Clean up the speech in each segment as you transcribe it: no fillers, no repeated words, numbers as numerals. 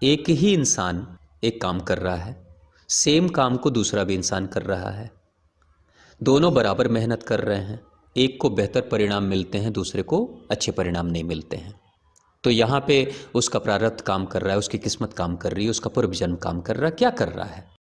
एक ही इंसान एक काम कर रहा है, सेम काम को दूसरा भी इंसान कर रहा है, दोनों बराबर मेहनत कर रहे हैं, एक को बेहतर परिणाम मिलते हैं, दूसरे को अच्छे परिणाम नहीं मिलते हैं। तो यहाँ पे उसका प्रारब्ध काम कर रहा है, उसकी किस्मत काम कर रही है, उसका पूर्व जन्म काम कर रहा है, क्या कर रहा है?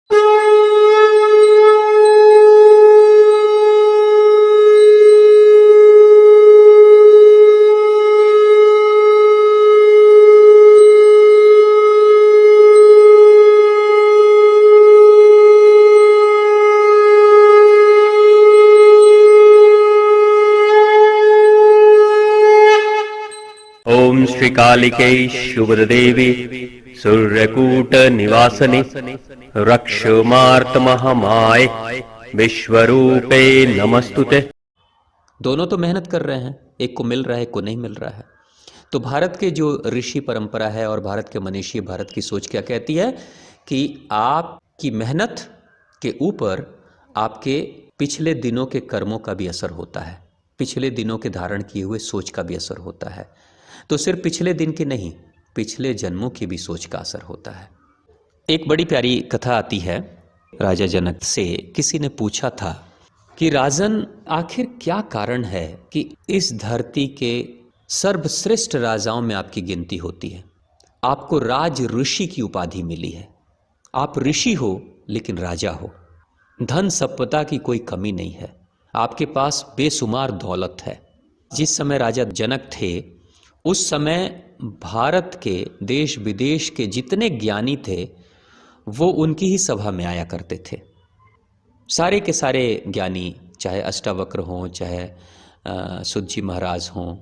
ओम श्री कालिके शुभदेवी सूर्यकूट निवासने रक्षमार्तमहमाय विश्वरूपे नमस्तुते। दोनों तो मेहनत कर रहे हैं, एक को मिल रहा है, एक को नहीं मिल रहा है। तो भारत के जो ऋषि परंपरा है और भारत के मनीषी, भारत की सोच क्या कहती है कि आपकी मेहनत के ऊपर आपके पिछले दिनों के कर्मों का भी असर होता है, पिछले दिनों के धारण किए हुए सोच का भी असर होता है। तो सिर्फ पिछले दिन की नहीं, पिछले जन्मों की भी सोच का असर होता है। एक बड़ी प्यारी कथा आती है। राजा जनक से किसी ने पूछा था कि राजन, आखिर क्या कारण है कि इस धरती के सर्वश्रेष्ठ राजाओं में आपकी गिनती होती है, आपको राज ऋषि की उपाधि मिली है, आप ऋषि हो लेकिन राजा हो, धन संपदा की कोई कमी नहीं है, आपके पास बेशुमार दौलत है। जिस समय राजा जनक थे उस समय भारत के देश विदेश के जितने ज्ञानी थे वो उनकी ही सभा में आया करते थे। सारे के सारे ज्ञानी, चाहे अष्टावक्र हों, चाहे सुत जी महाराज हों,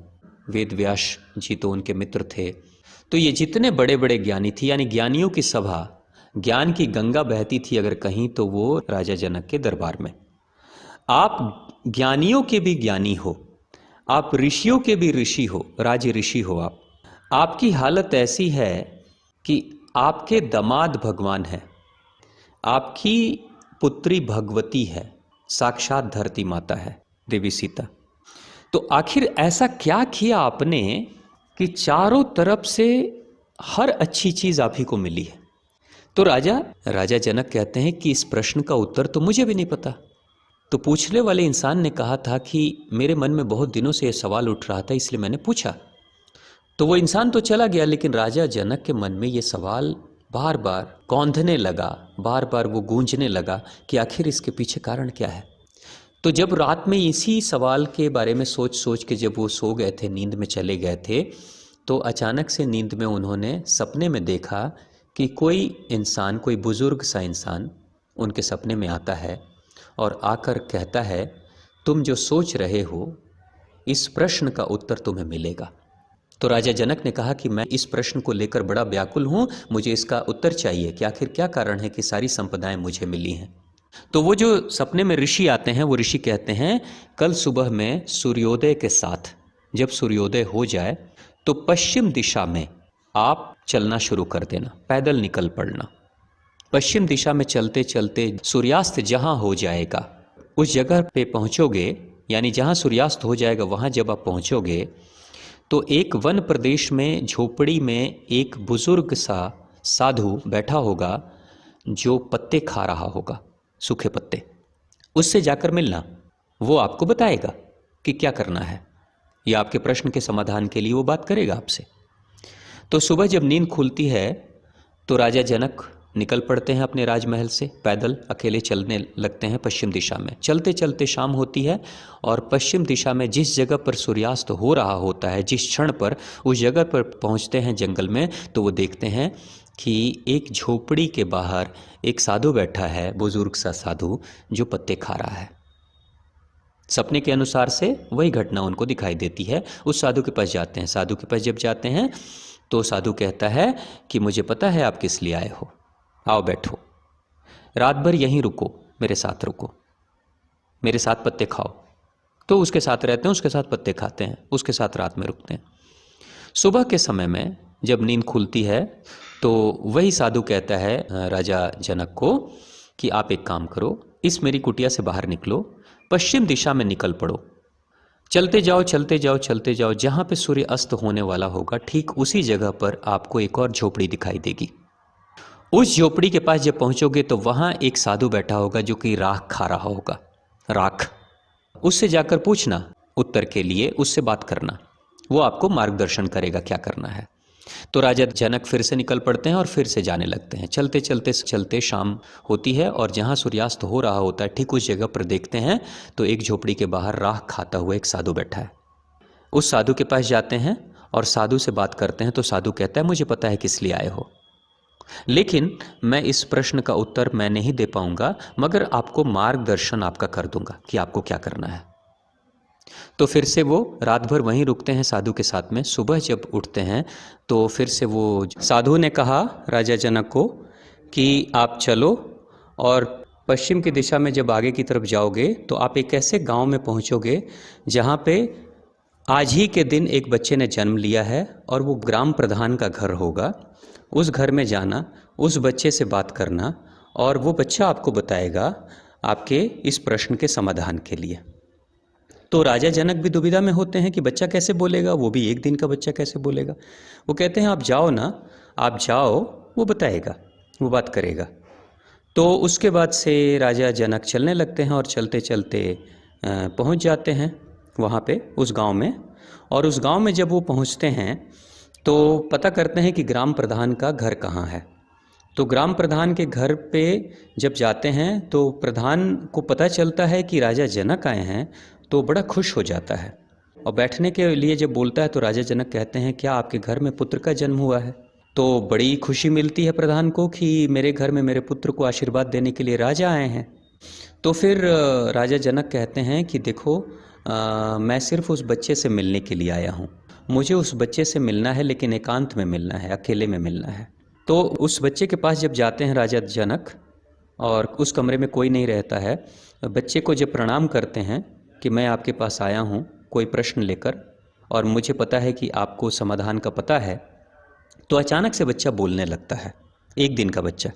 वेद व्यास जी तो उनके मित्र थे। तो ये जितने बड़े बड़े ज्ञानी थी, यानी ज्ञानियों की सभा, ज्ञान की गंगा बहती थी अगर कहीं तो वो राजा जनक के दरबार में। आप ज्ञानियों के भी ज्ञानी हो, आप ऋषियों के भी ऋषि हो, राज ऋषि हो आप। आपकी हालत ऐसी है कि आपके दामाद भगवान है, आपकी पुत्री भगवती है, साक्षात धरती माता है, देवी सीता। तो आखिर ऐसा क्या किया आपने कि चारों तरफ से हर अच्छी चीज आप ही को मिली है? तो राजा जनक कहते हैं कि इस प्रश्न का उत्तर तो मुझे भी नहीं पता। तो पूछने वाले इंसान ने कहा था कि मेरे मन में बहुत दिनों से यह सवाल उठ रहा था, इसलिए मैंने पूछा। तो वो इंसान तो चला गया, लेकिन राजा जनक के मन में ये सवाल बार बार कौंधने लगा, बार बार वो गूंजने लगा कि आखिर इसके पीछे कारण क्या है। तो जब रात में इसी सवाल के बारे में सोच सोच के जब वो सो गए थे, नींद में चले गए थे, तो अचानक से नींद में उन्होंने सपने में देखा कि कोई इंसान, कोई बुजुर्ग सा इंसान उनके सपने में आता है और आकर कहता है, तुम जो सोच रहे हो इस प्रश्न का उत्तर तुम्हें मिलेगा। तो राजा जनक ने कहा कि मैं इस प्रश्न को लेकर बड़ा व्याकुल हूँ, मुझे इसका उत्तर चाहिए कि आखिर क्या कारण है कि सारी संपदाएं मुझे मिली हैं। तो वो जो सपने में ऋषि आते हैं, वो ऋषि कहते हैं, कल सुबह में सूर्योदय के साथ जब सूर्योदय हो जाए तो पश्चिम दिशा में आप चलना शुरू कर देना, पैदल निकल पड़ना। पश्चिम दिशा में चलते चलते सूर्यास्त जहाँ हो जाएगा उस जगह पे पहुँचोगे, यानी जहाँ सूर्यास्त हो जाएगा वहाँ जब आप पहुँचोगे तो एक वन प्रदेश में झोपड़ी में एक बुजुर्ग सा साधु बैठा होगा जो पत्ते खा रहा होगा, सूखे पत्ते। उससे जाकर मिलना, वो आपको बताएगा कि क्या करना है, या आपके प्रश्न के समाधान के लिए वो बात करेगा आपसे। तो सुबह जब नींद खुलती है तो राजा जनक निकल पड़ते हैं अपने राजमहल से, पैदल अकेले चलने लगते हैं पश्चिम दिशा में। चलते चलते शाम होती है और पश्चिम दिशा में जिस जगह पर सूर्यास्त हो रहा होता है, जिस क्षण पर उस जगह पर पहुंचते हैं जंगल में, तो वो देखते हैं कि एक झोपड़ी के बाहर एक साधु बैठा है, बुजुर्ग सा साधु जो पत्ते खा रहा है। सपने के अनुसार से वही घटना उनको दिखाई देती है। उस साधु के पास जाते हैं। साधु के पास जब जाते हैं तो साधु कहता है कि मुझे पता है आप किस लिए आए हो, आओ बैठो, रात भर यहीं रुको, मेरे साथ रुको, मेरे साथ पत्ते खाओ। तो उसके साथ रहते हैं, उसके साथ पत्ते खाते हैं, उसके साथ रात में रुकते हैं। सुबह के समय में जब नींद खुलती है तो वही साधु कहता है राजा जनक को कि आप एक काम करो, इस मेरी कुटिया से बाहर निकलो, पश्चिम दिशा में निकल पड़ो। चलते जाओ चलते जाओ चलते जाओ, जहाँ पे सूर्य अस्त होने वाला होगा ठीक उसी जगह पर आपको एक और झोपड़ी दिखाई देगी। उस झोपड़ी के पास जब पहुँचोगे तो वहाँ एक साधु बैठा होगा जो कि राख खा रहा होगा, राख। उससे जाकर पूछना उत्तर के लिए, उससे बात करना, वो आपको मार्गदर्शन करेगा क्या करना है। तो राजा जनक फिर से निकल पड़ते हैं और फिर से जाने लगते हैं। चलते चलते चलते शाम होती है और जहाँ सूर्यास्त हो रहा होता है ठीक उस जगह पर देखते हैं तो एक झोपड़ी के बाहर राख खाता हुआ एक साधु बैठा है। उस साधु के पास जाते हैं और साधु से बात करते हैं तो साधु कहता है मुझे पता है किस लिए आए हो, लेकिन मैं इस प्रश्न का उत्तर मैं नहीं दे पाऊंगा, मगर आपको मार्गदर्शन आपका कर दूंगा कि आपको क्या करना है। तो फिर से वो रात भर वहीं रुकते हैं साधु के साथ में। सुबह जब उठते हैं तो फिर से वो साधु ने कहा राजा जनक को कि आप चलो और पश्चिम की दिशा में जब आगे की तरफ जाओगे तो आप एक ऐसे गांव में पहुंचोगे जहां पे आज ही के दिन एक बच्चे ने जन्म लिया है और वो ग्राम प्रधान का घर होगा। उस घर में जाना, उस बच्चे से बात करना और वो बच्चा आपको बताएगा आपके इस प्रश्न के समाधान के लिए। तो राजा जनक भी दुविधा में होते हैं कि बच्चा कैसे बोलेगा, वो भी एक दिन का बच्चा कैसे बोलेगा। वो कहते हैं आप जाओ ना, आप जाओ, वो बताएगा, वो बात करेगा। तो उसके बाद से राजा जनक चलने लगते हैं और चलते चलते पहुंच जाते हैं वहाँ पे उस गांव में। और उस गांव में जब वो पहुँचते हैं तो पता करते हैं कि ग्राम प्रधान का घर कहाँ है। तो ग्राम प्रधान के घर पे जब जाते हैं तो प्रधान को पता चलता है कि राजा जनक आए हैं, तो बड़ा खुश हो जाता है और बैठने के लिए जब बोलता है तो राजा जनक कहते हैं क्या आपके घर में पुत्र का जन्म हुआ है। तो बड़ी खुशी मिलती है प्रधान को कि मेरे घर में मेरे पुत्र को आशीर्वाद देने के लिए राजा आए हैं। तो फिर राजा जनक कहते हैं कि देखो मैं सिर्फ उस बच्चे से मिलने के लिए आया हूँ, मुझे उस बच्चे से मिलना है, लेकिन एकांत में मिलना है, अकेले में मिलना है। तो उस बच्चे के पास जब जाते हैं राजा जनक और उस कमरे में कोई नहीं रहता है, बच्चे को जब प्रणाम करते हैं कि मैं आपके पास आया हूँ कोई प्रश्न लेकर और मुझे पता है कि आपको समाधान का पता है, तो अचानक से बच्चा बोलने लगता है। एक दिन का बच्चा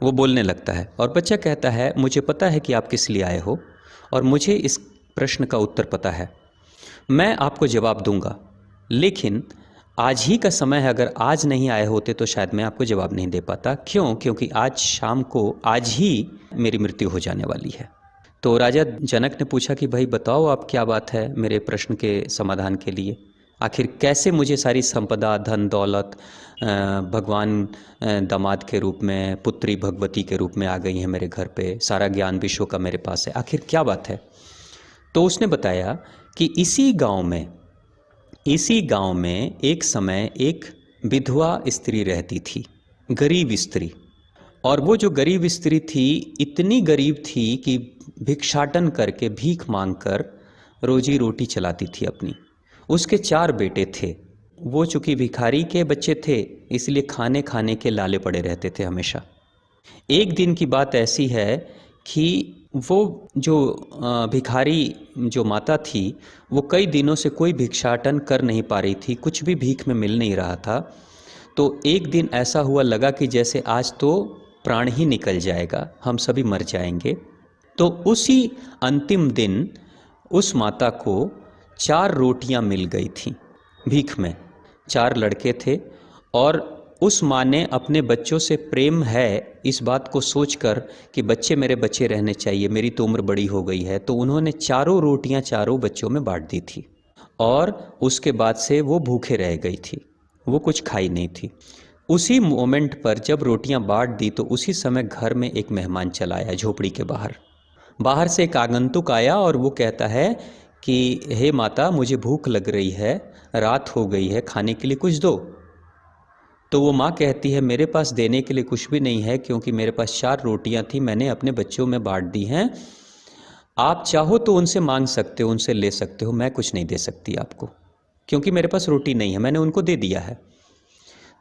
वो बोलने लगता है और बच्चा कहता है मुझे पता है कि आप किस लिए आए हो और मुझे इस प्रश्न का उत्तर पता है, मैं आपको जवाब दूंगा, लेकिन आज ही का समय है, अगर आज नहीं आए होते तो शायद मैं आपको जवाब नहीं दे पाता। क्यों? क्योंकि आज शाम को, आज ही मेरी मृत्यु हो जाने वाली है। तो राजा जनक ने पूछा कि भाई बताओ आप क्या बात है मेरे प्रश्न के समाधान के लिए, आखिर कैसे मुझे सारी संपदा, धन दौलत भगवान दामाद के रूप में, पुत्री भगवती के रूप में आ गई है मेरे घर पे, सारा ज्ञान विश्व का मेरे पास है, आखिर क्या बात है। तो उसने बताया कि इसी गांव में एक समय एक विधवा स्त्री रहती थी, गरीब स्त्री। और वो जो गरीब स्त्री थी इतनी गरीब थी कि भिक्षाटन करके, भीख मांगकर रोजी रोटी चलाती थी अपनी। उसके 4 बेटे थे। वो चूँकि भिखारी के बच्चे थे इसलिए खाने के लाले पड़े रहते थे हमेशा। एक दिन की बात ऐसी है कि वो जो भिखारी जो माता थी वो कई दिनों से कोई भिक्षाटन कर नहीं पा रही थी, कुछ भी भीख में मिल नहीं रहा था। तो एक दिन ऐसा हुआ, लगा कि जैसे आज तो प्राण ही निकल जाएगा, हम सभी मर जाएंगे। तो उसी अंतिम दिन उस माता को 4 रोटियां मिल गई थी भीख में। 4 लड़के थे और उस माँ ने अपने बच्चों से प्रेम है इस बात को सोचकर कि बच्चे मेरे बच्चे रहने चाहिए, मेरी तो उम्र बड़ी हो गई है, तो उन्होंने 4 रोटियां 4 बच्चों में बांट दी थी। और उसके बाद से वो भूखे रह गई थी, वो कुछ खाई नहीं थी। उसी मोमेंट पर जब रोटियां बांट दी तो उसी समय घर में एक मेहमान चला आया झोपड़ी के बाहर से एक आगंतुक आया और वो कहता है कि हे माता, मुझे भूख लग रही है, रात हो गई है, खाने के लिए कुछ दो। तो वो माँ कहती है मेरे पास देने के लिए कुछ भी नहीं है, क्योंकि मेरे पास 4 रोटियां थी, मैंने अपने बच्चों में बांट दी हैं। आप चाहो तो उनसे मांग सकते हो, उनसे ले सकते हो, मैं कुछ नहीं दे सकती आपको, क्योंकि मेरे पास रोटी नहीं है, मैंने उनको दे दिया है।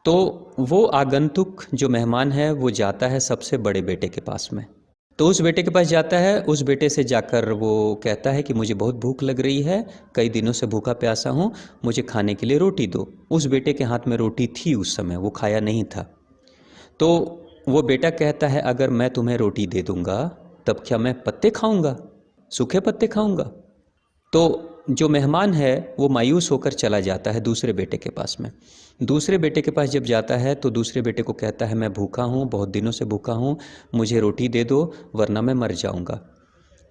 तो वो आगंतुक जो मेहमान है वो जाता है सबसे बड़े बेटे के पास में। तो उस बेटे के पास जाता है, उस बेटे से जाकर वो कहता है कि मुझे बहुत भूख लग रही है, कई दिनों से भूखा प्यासा हूँ, मुझे खाने के लिए रोटी दो। उस बेटे के हाथ में रोटी थी उस समय, वो खाया नहीं था। तो वो बेटा कहता है अगर मैं तुम्हें रोटी दे दूंगा तब क्या मैं पत्ते खाऊंगा, सूखे पत्ते खाऊंगा? तो जो मेहमान है वो मायूस होकर चला जाता है दूसरे बेटे के पास में। दूसरे बेटे के पास जब जाता है तो दूसरे बेटे को कहता है मैं भूखा हूँ, बहुत दिनों से भूखा हूँ, मुझे रोटी दे दो वरना मैं मर जाऊँगा।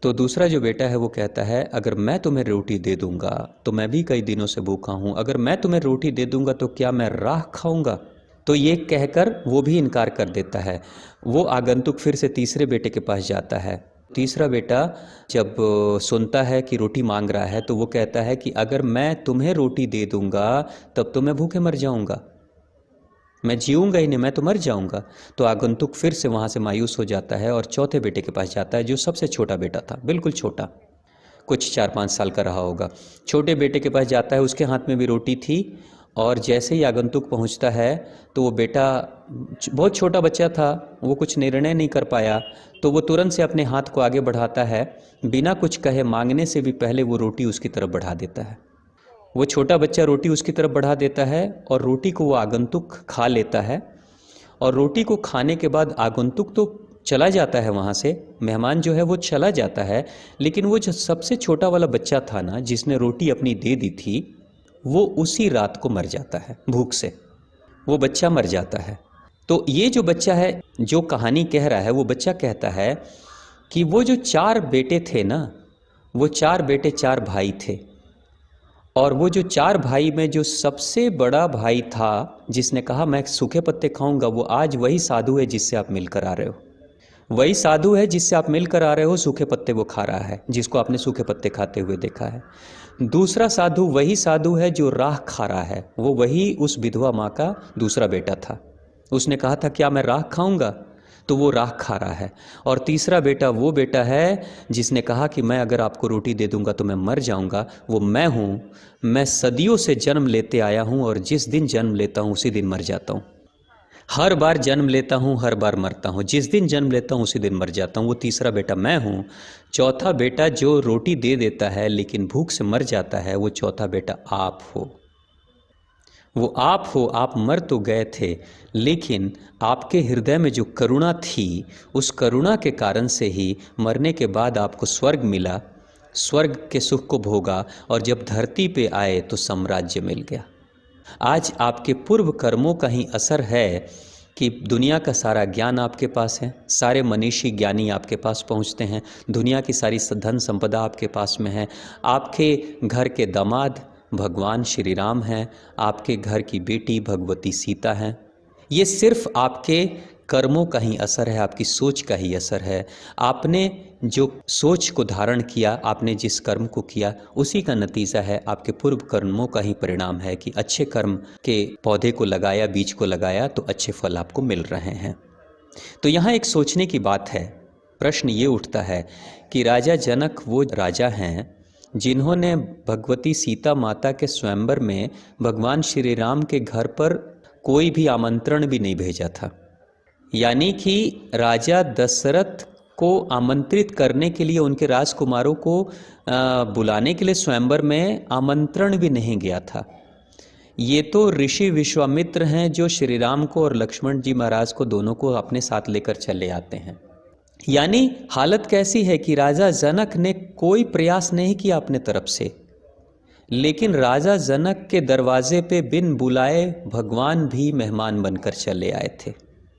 तो दूसरा जो बेटा है वो कहता है अगर मैं तुम्हें रोटी दे दूँगा तो मैं भी कई दिनों से भूखा हूँ, अगर मैं तुम्हें रोटी दे दूँगा तो क्या मैं राख खाऊँगा। तो ये कहकर वो भी इनकार कर देता है। वो आगंतुक फिर से तीसरे बेटे के पास जाता है। तीसरा बेटा जब सुनता है कि रोटी मांग रहा है तो वो कहता है कि अगर मैं तुम्हें रोटी दे दूंगा तब तो मैं भूखे मर जाऊंगा, मैं जीऊंगा ही नहीं, मैं तो मर जाऊंगा। तो आगंतुक फिर से वहाँ से मायूस हो जाता है और चौथे बेटे के पास जाता है जो सबसे छोटा बेटा था, बिल्कुल छोटा, कुछ 4-5 साल का रहा होगा। छोटे बेटे के पास जाता है, उसके हाथ में भी रोटी थी और जैसे ही आगंतुक पहुंचता है तो वो बेटा बहुत छोटा बच्चा था, वो कुछ निर्णय नहीं कर पाया, तो वो तुरंत से अपने हाथ को आगे बढ़ाता है, बिना कुछ कहे मांगने से भी पहले वो रोटी उसकी तरफ बढ़ा देता है। वो छोटा बच्चा रोटी उसकी तरफ बढ़ा देता है और रोटी को वो आगंतुक खा लेता है। और रोटी को खाने के बाद आगंतुक तो चला जाता है वहाँ से, मेहमान जो है वो चला जाता है, लेकिन वो जो सबसे छोटा वाला बच्चा था ना जिसने रोटी अपनी दे दी थी, वो उसी रात को मर जाता है भूख से, वो बच्चा मर जाता है। तो ये जो बच्चा है जो कहानी कह रहा है, वो बच्चा कहता है कि वो जो 4 बेटे थे ना, वो 4 बेटे 4 भाई थे, और वो जो 4 भाई में जो सबसे बड़ा भाई था जिसने कहा मैं सूखे पत्ते खाऊंगा, वो आज वही साधु है जिससे आप मिलकर आ रहे हो, वही साधु है जिससे आप मिलकर आ रहे हो, सूखे पत्ते वो खा रहा है जिसको आपने सूखे पत्ते खाते हुए देखा है। दूसरा साधु वही साधु है जो राख खा रहा है, वो वही उस विधवा माँ का दूसरा बेटा था। उसने कहा था क्या मैं राख खाऊंगा, तो वो राख खा रहा है। और तीसरा बेटा वो बेटा है जिसने कहा कि मैं अगर आपको रोटी दे दूंगा तो मैं मर जाऊंगा, वो मैं हूँ, मैं सदियों से जन्म लेते आया हूँ और जिस दिन जन्म लेता हूँ उसी दिन मर जाता हूँ, हर बार जन्म लेता हूँ हर बार मरता हूँ, जिस दिन जन्म लेता हूँ उसी दिन मर जाता हूँ। वो तीसरा बेटा मैं हूँ। चौथा बेटा जो रोटी दे देता है लेकिन भूख से मर जाता है, वो चौथा बेटा आप हो, वो आप हो। आप मर तो गए थे लेकिन आपके हृदय में जो करुणा थी, उस करुणा के कारण से ही मरने के बाद आपको स्वर्ग मिला, स्वर्ग के सुख को भोगा और जब धरती पे आए तो साम्राज्य मिल गया। आज आपके पूर्व कर्मों का ही असर है कि दुनिया का सारा ज्ञान आपके पास है, सारे मनीषी ज्ञानी आपके पास पहुंचते हैं, दुनिया की सारी धन संपदा आपके पास में है, आपके घर के दामाद भगवान श्री राम हैं, आपके घर की बेटी भगवती सीता हैं। ये सिर्फ आपके कर्मों का ही असर है, आपकी सोच का ही असर है। आपने जो सोच को धारण किया, आपने जिस कर्म को किया, उसी का नतीजा है, आपके पूर्व कर्मों का ही परिणाम है कि अच्छे कर्म के पौधे को लगाया, बीज को लगाया तो अच्छे फल आपको मिल रहे हैं। तो यहाँ एक सोचने की बात है, प्रश्न ये उठता है कि राजा जनक वो राजा हैं जिन्होंने भगवती सीता माता के स्वयंवर में भगवान श्री राम के घर पर कोई भी आमंत्रण भी नहीं भेजा था, यानी कि राजा दशरथ को आमंत्रित करने के लिए, उनके राजकुमारों को बुलाने के लिए स्वयंवर में आमंत्रण भी नहीं गया था। ये तो ऋषि विश्वामित्र हैं जो श्री राम को और लक्ष्मण जी महाराज को दोनों को अपने साथ लेकर चले आते हैं। यानी हालत कैसी है कि राजा जनक ने कोई प्रयास नहीं किया अपने तरफ से, लेकिन राजा जनक के दरवाजे पे बिन बुलाए भगवान भी मेहमान बनकर चले आए थे,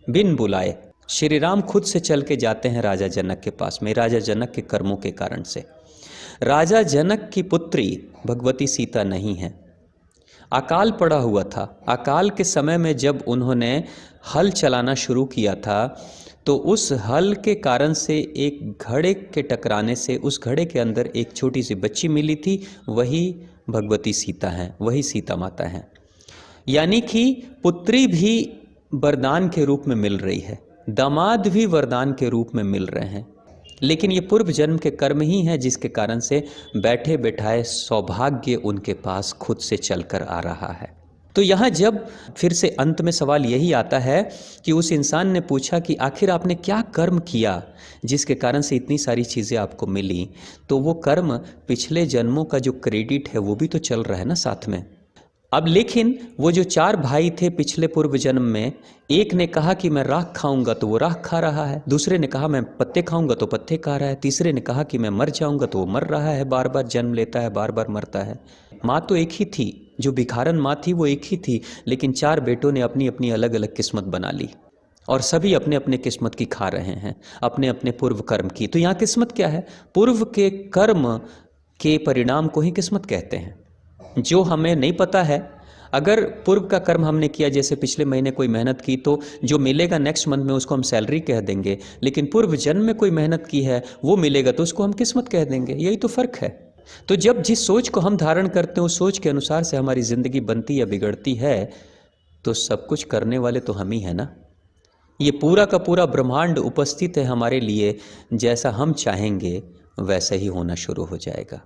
बिन बुलाए। श्री राम खुद से चल के जाते हैं राजा जनक के पास में, राजा जनक के कर्मों के कारण से। राजा जनक की पुत्री भगवती सीता नहीं है, अकाल पड़ा हुआ था। अकाल के समय में जब उन्होंने हल चलाना शुरू किया था तो उस हल के कारण से एक घड़े के टकराने से उस घड़े के अंदर एक छोटी सी बच्ची मिली थी, वही भगवती सीता हैं, वही सीता माता हैं। यानी कि पुत्री भी वरदान के रूप में मिल रही है, दामाद भी वरदान के रूप में मिल रहे हैं, लेकिन ये पूर्व जन्म के कर्म ही हैं जिसके कारण से बैठे बैठाए सौभाग्य उनके पास खुद से चलकर आ रहा है। तो यहाँ जब फिर से अंत में सवाल यही आता है कि उस इंसान ने पूछा कि आखिर आपने क्या कर्म किया जिसके कारण से इतनी सारी चीज़ें आपको मिली, तो वो कर्म पिछले जन्मों का जो क्रेडिट है वो भी तो चल रहा है ना साथ में। अब लेकिन वो जो 4 भाई थे पिछले पूर्व जन्म में, एक ने कहा कि मैं राख खाऊंगा तो वो राख खा रहा है, दूसरे ने कहा मैं पत्ते खाऊंगा तो पत्ते खा रहा है, तीसरे ने कहा कि मैं मर जाऊंगा तो वो मर रहा है, बार बार जन्म लेता है, बार बार मरता है। माँ तो एक ही थी, जो भिखारन माँ थी वो एक ही थी, लेकिन 4 बेटों ने अपनी अपनी अलग अलग किस्मत बना ली और सभी अपने अपने किस्मत की खा रहे हैं, अपने अपने पूर्व कर्म की। तो यहाँ किस्मत क्या है? पूर्व के कर्म के परिणाम को ही किस्मत कहते हैं। जो हमें नहीं पता है, अगर पूर्व का कर्म हमने किया, जैसे पिछले महीने कोई मेहनत की, तो जो मिलेगा नेक्स्ट मंथ में उसको हम सैलरी कह देंगे, लेकिन पूर्व जन्म में कोई मेहनत की है वो मिलेगा तो उसको हम किस्मत कह देंगे। यही तो फर्क है। तो जब जिस सोच को हम धारण करते हैं उस सोच के अनुसार से हमारी ज़िंदगी बनती या बिगड़ती है, तो सब कुछ करने वाले तो हम ही हैं ना। ये पूरा का पूरा ब्रह्मांड उपस्थित है हमारे लिए, जैसा हम चाहेंगे वैसा ही होना शुरू हो जाएगा।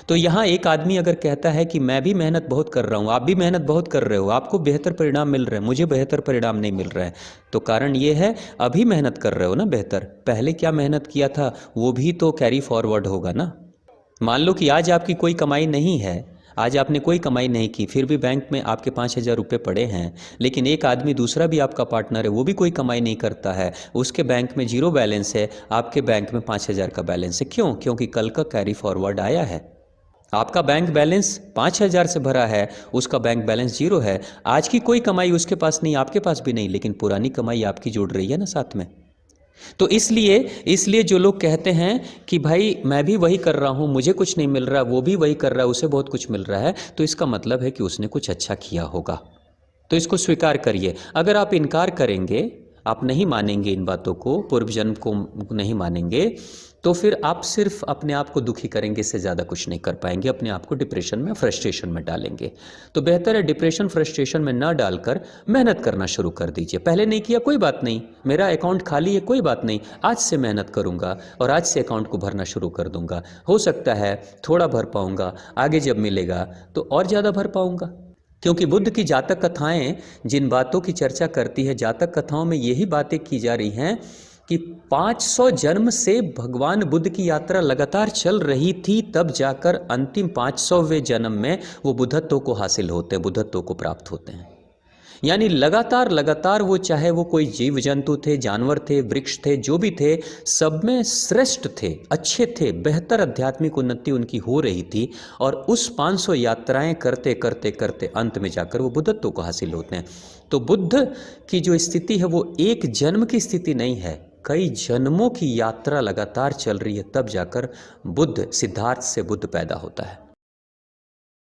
तो यहाँ एक आदमी अगर कहता है कि मैं भी मेहनत बहुत कर रहा हूँ, आप भी मेहनत बहुत कर रहे हो, आपको बेहतर परिणाम मिल रहे हैं, मुझे बेहतर परिणाम नहीं मिल रहा है, तो कारण ये है अभी मेहनत कर रहे हो ना बेहतर, पहले क्या मेहनत किया था वो भी तो कैरी फॉरवर्ड होगा ना। मान लो कि आज आपकी कोई कमाई नहीं है, आज आपने कोई कमाई नहीं की, फिर भी बैंक में आपके 5,000 रुपये पड़े हैं, लेकिन एक आदमी दूसरा भी आपका पार्टनर है, वो भी कोई कमाई नहीं करता है, उसके बैंक में 0 बैलेंस है, आपके बैंक में 5,000 का बैलेंस है। क्यों? क्योंकि कल का कैरी फॉरवर्ड आया है। आपका बैंक बैलेंस 5,000 से भरा है, उसका बैंक बैलेंस 0 है। आज की कोई कमाई उसके पास नहीं, आपके पास भी नहीं, लेकिन पुरानी कमाई आपकी जुड़ रही है ना साथ में। तो इसलिए जो लोग कहते हैं कि भाई मैं भी वही कर रहा हूँ, मुझे कुछ नहीं मिल रहा, वो भी वही कर रहा है, उसे बहुत कुछ मिल रहा है, तो इसका मतलब है कि उसने कुछ अच्छा किया होगा। तो इसको स्वीकार करिए। अगर आप इनकार करेंगे, आप नहीं मानेंगे इन बातों को, पूर्व जन्म को नहीं मानेंगे, तो फिर आप सिर्फ अपने आप को दुखी करेंगे, इससे ज़्यादा कुछ नहीं कर पाएंगे, अपने आप को डिप्रेशन में, फ्रस्ट्रेशन में डालेंगे। तो बेहतर है डिप्रेशन फ्रस्ट्रेशन में ना डालकर मेहनत करना शुरू कर दीजिए। पहले नहीं किया कोई बात नहीं, मेरा अकाउंट खाली है कोई बात नहीं, आज से मेहनत करूँगा और आज से अकाउंट को भरना शुरू कर दूँगा। हो सकता है थोड़ा भर पाऊँगा, आगे जब मिलेगा तो और ज़्यादा भर पाऊँगा। क्योंकि बुद्ध की जातक कथाएं जिन बातों की चर्चा करती है, जातक कथाओं में यही बातें की जा रही हैं कि 500 जन्म से भगवान बुद्ध की यात्रा लगातार चल रही थी, तब जाकर अंतिम 500वें जन्म में वो बुद्धत्व को हासिल होते हैं, बुद्धत्व को प्राप्त होते हैं। यानी लगातार वो, चाहे वो कोई जीव जंतु थे, जानवर थे, वृक्ष थे, जो भी थे, सब में श्रेष्ठ थे, अच्छे थे, बेहतर आध्यात्मिक उन्नति उनकी हो रही थी। और उस 500 यात्राएं करते करते करते अंत में जाकर वो बुद्धत्व को हासिल होते हैं। तो बुद्ध की जो स्थिति है वो एक जन्म की स्थिति नहीं है, कई जन्मों की यात्रा लगातार चल रही है, तब जाकर बुद्ध, सिद्धार्थ से बुद्ध पैदा होता है।